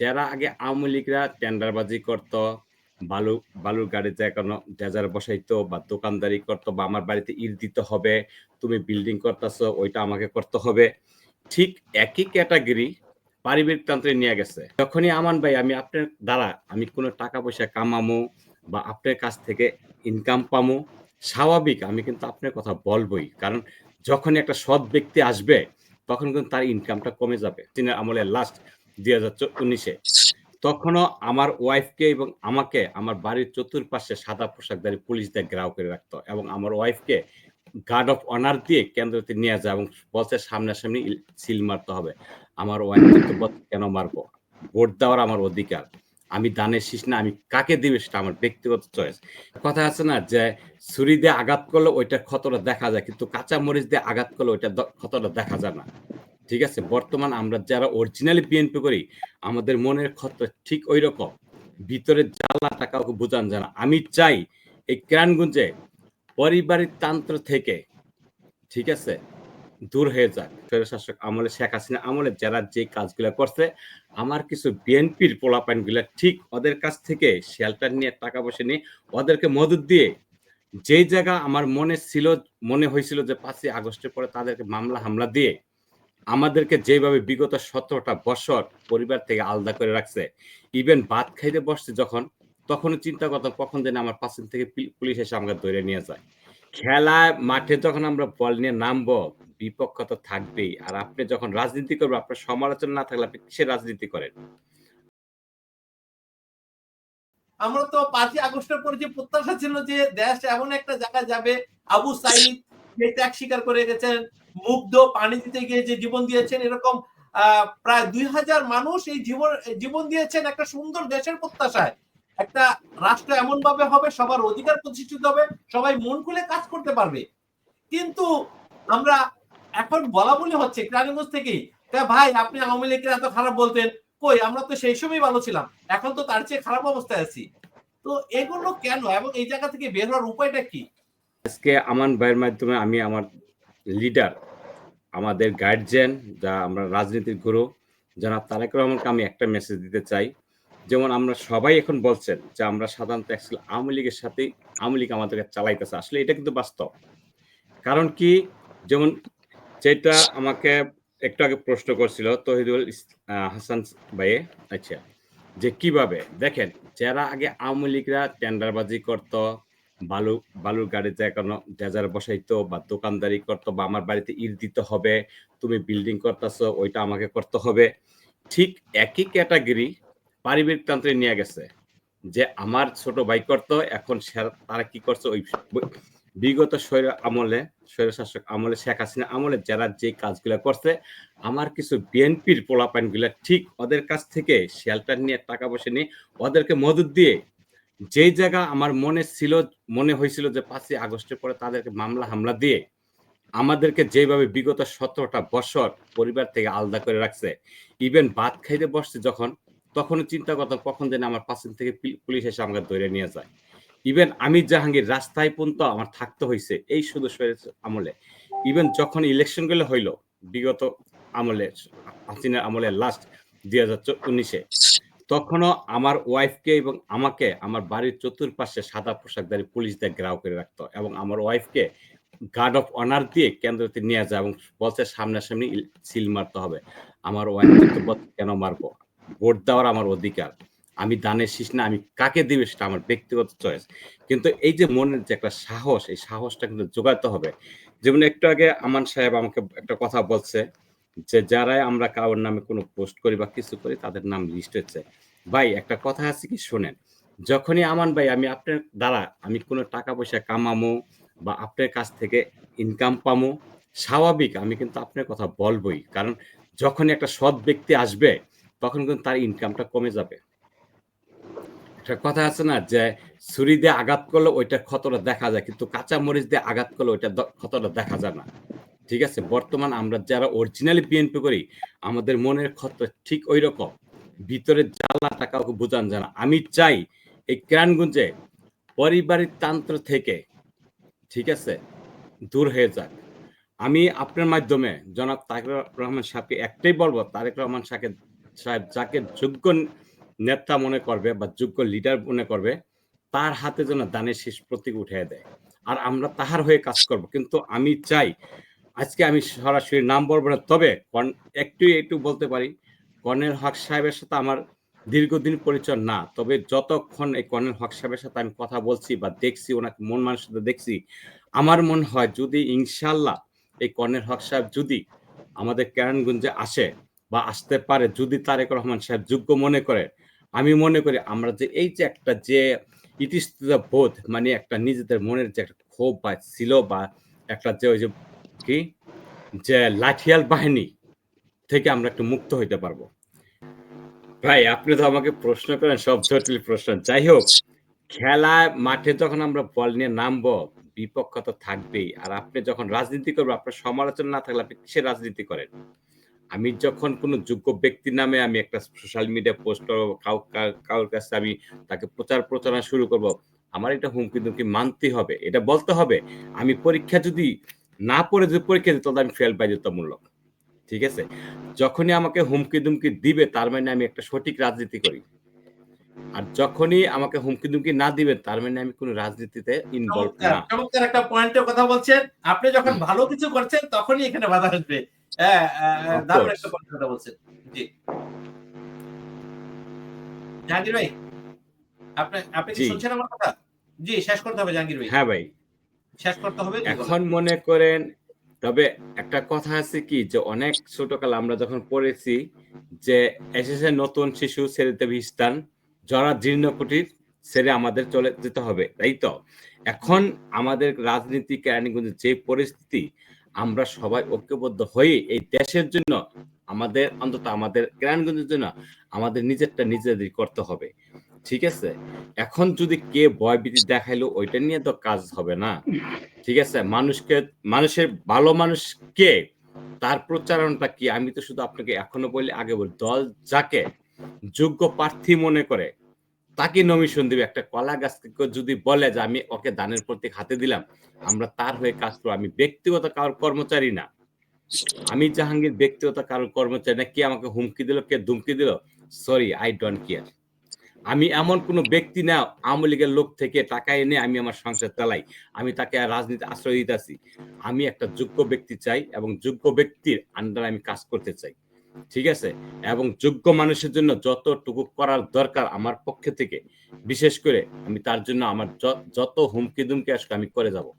যারা আগে আওয়ামী লীগরা টেন্ডারবাজি করত, বালু বালুর গাড়ি দেখানো ডেজার বসাইতো বা দোকানদারি করত বা আমার বাড়িতে ইট দিতে হবে, তুমি বিল্ডিং করতেছো ওইটা আমাকে করতে হবে। ঠিক একই ক্যাটাগরি পারিবারিক তন্ত্রে নিয়ে গেছে। যখনই আমান ভাই আমি আপনার দ্বারা আমি কোনো টাকা পয়সা কামামো বা আপনার কাছ থেকে ইনকাম পামো, স্বাভাবিক আমি কিন্তু আপনার কথা বলবই। কারণ যখনই একটা সৎ ব্যক্তি আসবে তখন কিন্তু তার ইনকামটা কমে যাবে। চীনের আমলের লাস্ট 2019-এ তখনও আমার ওয়াইফকে এবং আমাকে আমার বাড়ির চতুর্পাশে সাদা পোশাকধারী পুলিশ দিয়ে ঘেরাও করে রাখতো এবং আমার ওয়াইফকে গার্ড অফ অনার দিয়ে কেন্দ্রতে নিয়ে যায় এবং বলছে সামনাসামনি সিল মারতে হবে। আমার ওয়াইফ কিন্তু বলছে কেন মারবো? ভোট দেওয়ার আমার অধিকার। আমি দানের শীষ না, আমি কাকে দিবে সেটা আমার ব্যক্তিগত চয়েস। কথা আছে না যে ছুরি দিয়ে আঘাত করলে ওইটা ক্ষতটা দেখা যায়, কিন্তু কাঁচা মরিচ দিয়ে আঘাত করলে ওইটা ক্ষতটা দেখা যায় না। ঠিক আছে? বর্তমান আমরা যারা অরিজিনালি বিএনপি করি, আমাদের মনের ক্ষত ঠিক ঐরকম। ভিতরের জ্বালাটা কাউকে বোঝানো যায় না। আমি চাই এই কেরানীগঞ্জে পারিবারিক তন্ত্র থেকে, ঠিক আছে, দূর হয়ে যাক। স্বৈরশাসক আমলে শেখ হাসিনা আমলে যারা যে কাজগুলা করছে, আমার কিছু বিএনপির পোলাপাইনগুলা ঠিক ওদের কাছ থেকে শেল্টার নিয়ে টাকা পয়সা নিয়ে ওদেরকে মদত দিয়ে যেই জায়গা আমার মনে হয়েছিল যে 5ই আগস্টের পরে তাদেরকে মামলা হামলা দিয়ে আমাদেরকে যেভাবে বিগত 17টা বছর পরিবার থেকে আলাদা করে রাখছে, ইভেন ভাত খাইতে বসছে যখন, তখনও চিন্তা করতাম কখন যেন আমার পাশের থেকে পুলিশ এসে আমাকে ধরে নিয়ে যায়। খেলায় মাঠে যখন আমরা বল নিয়ে নামবো, বিপক্ষ তো থাকবেই। আর আপনি যখন রাজনীতি করবেন, আপনার সমালোচনা না থাকলে আপনি কিসের রাজনীতি করেন? আমরা তো 5ই আগস্টের পরে যে প্রত্যাশা ছিল যে দেশ এমন একটা জায়গায় যাবে, আবু সাইদ যে ত্যাগ স্বীকার করে গেছেন, মুগ্ধ পানি দিতে গিয়ে যে জীবন দিয়েছেন, এরকম প্রায় 2000 মানুষ এই জীবন দিয়েছেন একটা সুন্দর দেশের প্রত্যাশায়। একটা রাষ্ট্র এমন ভাবে হবে সবার অধিকার প্রতিষ্ঠিত হবে, সবাই মন খুলে কাজ করতে পারবে। কিন্তু আমরা এখন বলা বলি হচ্ছে কেরানীগঞ্জ থেকেই, ভাই আপনি আওয়ামী লীগের এত খারাপ বলতেন, কই আমরা তো সেই সময় ভালো ছিলাম, এখন তো তার চেয়ে খারাপ অবস্থায় আছি। তো এগুলো কেন এবং এই জায়গা থেকে বের হওয়ার উপায়টা কি? আজকে আমান ভাইয়ের মাধ্যমে আমি আমার লিডার, আমাদের গার্জিয়ান, যা আমরা রাজনীতির গুরু জনাব তারেক রহমানকে আমি একটা মেসেজ দিতে চাই। যেমন আমরা সবাই এখন বলছেন যে আমরা সাধারণত অ্যাকচুয়ালি আওয়ামী লীগের সাথেই আওয়ামী লীগ আমাদেরকে চালাইতেছে। আসলে এটা কিন্তু বাস্তব। কারণ কি? যেমন যেটা আমাকে একটু আগে প্রশ্ন করছিল তহিদুল হাসান ভাইয়ে, আচ্ছা, যে কিভাবে? দেখেন, যারা আগে আওয়ামী লীগরা টেন্ডারবাজি করত, বালু বালুর গাড়ি দেখানো ডেজার বসাইতো বা দোকানদারি করত বা আমার বাড়িতে ইট দিতে হবে, তুমি বিল্ডিং করতেছো ওইটা আমাকে করতে হবে। ঠিক একই ক্যাটাগরি পারিবারিক তন্ত্রে নিয়ে গেছে। যে আমার ছোট ভাই করতো, এখন তারা কি করছে ওই বিগত স্বৈরশাসক আমলে শেখ হাসিনা আমলে যারা যে কাজগুলা করছে, আমার কিছু বিএনপির পোলাপাইনগুলা ঠিক ওদের কাছ থেকে শেল্টার নিয়ে টাকা পয়সা নিয়ে ওদেরকে মদত দিয়ে যেই জায়গা আমার মনে হয়েছিল যে 5ই আগস্টের পরে তাদেরকে মামলা হামলা দিয়ে আমাদেরকে যেভাবে বিগত 17টা বছর পরিবার থেকে আলাদা করে রাখছে, ইভেন ভাত খাইতে বসছে যখন, তখনও চিন্তা করতাম কখন যেন আমার পাশের থেকে পুলিশ এসে আমাকে ধরে নিয়ে যায়। ইভেন আমি জাহাঙ্গীর রাস্তায় পর্যন্ত আমার থাকতে হয়েছে এই শুধু আমলে। ইভেন যখন ইলেকশনগুলো হইল বিগত আমলে, হাসিনার আমলে লাস্ট 2019-এ, তখনও আমার ওয়াইফকে এবং আমাকে আমার বাড়ির চতুর্পাশে সাদা পোশাকধারী পুলিশ দিয়ে ঘেরাও করে রাখতো এবং আমার ওয়াইফকে গার্ড অফ অনার দিয়ে কেন্দ্রতে নিয়ে যায় এবং বলছে সামনাসামনি সিল মারতে হবে। আমার ওয়াইফ কিন্তু বলছে কেন মারবো? ভোট দেওয়ার আমার অধিকার। আমি দানের শীষ না, আমি কাকে দিবে সেটা আমার ব্যক্তিগত চয়েস। কিন্তু এই যে মনের যে একটা সাহস, এই সাহসটা কিন্তু জোগাতে হবে। যেমন একটু আগে আমান সাহেব আমাকে একটা কথা বলছে যে যারাই আমরা কারোর নামে কোনো পোস্ট করি বা কিছু করি তাদের নাম লিস্ট হচ্ছে। ভাই একটা কথা আছে কি শোনেন, যখনই আমান ভাই আমি আপনার দ্বারা আমি কোনো টাকা পয়সা কামামো বা আপনার কাছ থেকে ইনকাম পামো, স্বাভাবিক আমি কিন্তু আপনার কথা বলবই। কারণ যখনই একটা সৎ ব্যক্তি আসবে তখন কিন্তু তার ইনকামটা কমে যাবে। একটা কথা আছে না যে ছুরি দিয়ে আঘাত করলে ওইটা ক্ষতটা দেখা যায়, কিন্তু কাঁচা মরিচ দিয়ে আঘাত করলে ওইটা ক্ষতটা দেখা যায় না। ঠিক আছে? বর্তমান আমরা যারা অরিজিনালি বিএনপি করি, আমাদের মনের ক্ষত ঠিক ঐরকম। ভিতরের জ্বালাটা কাউকে বোঝানো যায় না। আমি চাই এই কেরানীগঞ্জে পারিবারিক তন্ত্র থেকে, ঠিক আছে, দূর হয়ে যাক। আমি আপনার মাধ্যমে জনাব তারেক রহমান সাহেবকে একটাই বলবো, তারেক রহমান সাহেব যাকে যোগ্য নেতা মনে করবে বা যোগ্য লিডার মনে করবে, তার হাতে যেন দানের শীষ প্রতীক উঠাইয়া দেয়। আর আমরা তাহার হয়ে কাজ করব। কিন্তু আমি চাই, আজকে আমি সরাসরি নাম বলব না, তবে একটু বলতে পারি, কর্নেল হক সাহেবের সাথে আমার দীর্ঘদিন পরিচয় না। তবে যতক্ষণ এই কর্নেল হক সাহেবের সাথে আমি কথা বলছি বা দেখছি, ওনাকে মন মানুষের দেখছি, আমার মনে হয় যদি ইনশাআল্লাহ এই কর্নেল হক সাহেব যদি আমাদের কেরানীগঞ্জে আসে বা আসতে পারে, যদি তারেক রহমান সাহেব যোগ্য মনে করে, আমি মনে করি আমরা যে এই যে একটা যে ইতস্তত বোধ, মানে একটা নিজেদের মনের যে একটা ক্ষোভ বা ছিল বা একটা যে ওই যে কি যে লাঠিয়াল বাহিনী থেকে আমরা একটু মুক্ত হইতে পারবো। ভাই, আপনি তো আমাকে প্রশ্ন করেন সব জটিল প্রশ্ন। যাই হোক, খেলায় মাঠে যখন আমরা বল নিয়ে নামবো, বিপক্ষ তো থাকবেই। আর আপনি যখন রাজনীতি করবেন, আপনার সমালোচনা না থাকলে আপনি কিসের রাজনীতি করেন? আমি যখন কোনো যোগ্য ব্যক্তির নামে আমি একটা সোশ্যাল মিডিয়া পোস্ট করব, কারোর কাছে আমি তাকে প্রচারণা শুরু করব, আমার এটা হুমকি-দুমকি মানতেই হবে। এটা বলতে হবে। আমি পরীক্ষা যদি না পড়ে যদি পরীক্ষা দিই, তাহলে আমি ফেল বাধ্যতামূলক। ঠিক আছে? যখনই আমাকে হুমকি-দুমকি দিবে, তার মানে আমি একটা সঠিক রাজনীতি করি। আর যখনই আমাকে হুমকি-দুমকি না দিবে, তার মানে আমি কোন রাজনীতিতে ইনভলভ চমৎকার, না। চমৎকার একটা পয়েন্টের কথা বলছেন। আপনি যখন ভালো কিছু করছেন তখনই এখানে বাধা আসবে। হ্যাঁ, অফ দারুণ কোর্স। একটা পয়েন্টের কথা বলছেন। জি। জাহাঙ্গীর ভাই, আপনি কি জি। শুনছেন আমার কথা? জি, শেষ করতে হবে জাহাঙ্গীর ভাই। হ্যাঁ ভাই। শেষ করতে হবে, জি বলেন। এখন মনে করেন, তবে একটা কথা আছে কি যে অনেক ছোটকালে আমরা যখন পড়েছি যে এসেছে নতুন শিশু ছেড়ে দেবে স্থান, জরা জীর্ণ কুটির ছেড়ে আমাদের চলে যেতে হবে। তাই তো? জি। এখন আমাদের রাজনীতি কেরানীগঞ্জের যে পরিস্থিতি, আমরা সবাই ঐক্যবদ্ধ হয়ে এই দেশের জন্য, আমাদের অন্তত আমাদের কেরানীগঞ্জের জন্য আমাদের নিজেরটা নিজেদেরই করতে হবে। ঠিক আছে? এখন যদি কে ভয়ভীতি দেখাইলো, ওইটা নিয়ে তো কাজ হবে না। ঠিক আছে? মানুষের ভালো মানুষ কে? তার প্রচারণাটা কি? আমি তো শুধু আপনাকে এখনো বলি, আগে বলি। দল যাকে যোগ্য প্রার্থী মনে করে, তাকে নমিশন দিবে। একটা কলা গাছকে কেউ যদি বলে যে, "আমি ওকে দানের প্রতীক হাতে দিলাম।" আমরা তার হয়ে কাজ করব। আমি ব্যক্তিগত কারোর কর্মচারী না। আমি জাহাঙ্গীর ব্যক্তিগত কারোর কর্মচারী না। কে আমাকে হুমকি দিল, কে ধুমকি দিল, সরি, আই ডোন্ট কেয়ার। আমি এমন কোনো ব্যক্তি না, আওয়ামী লীগের লোক থেকে টাকা এনে আমি আমার সংসার চালাই। আমি তাকে আর রাজনীতিতে আশ্রয় দিতেছি। আমি একটা যোগ্য ব্যক্তি চাই এবং যোগ্য ব্যক্তির আন্ডারে আমি কাজ করতে চাই। ঠিক আছে? এবং যোগ্য মানুষের জন্য যতটুকু করার দরকার আমার পক্ষে থেকে, বিশেষ করে আমি তার জন্য আমার যত হুমকি-দুমকি আসবে আমি করে যাব।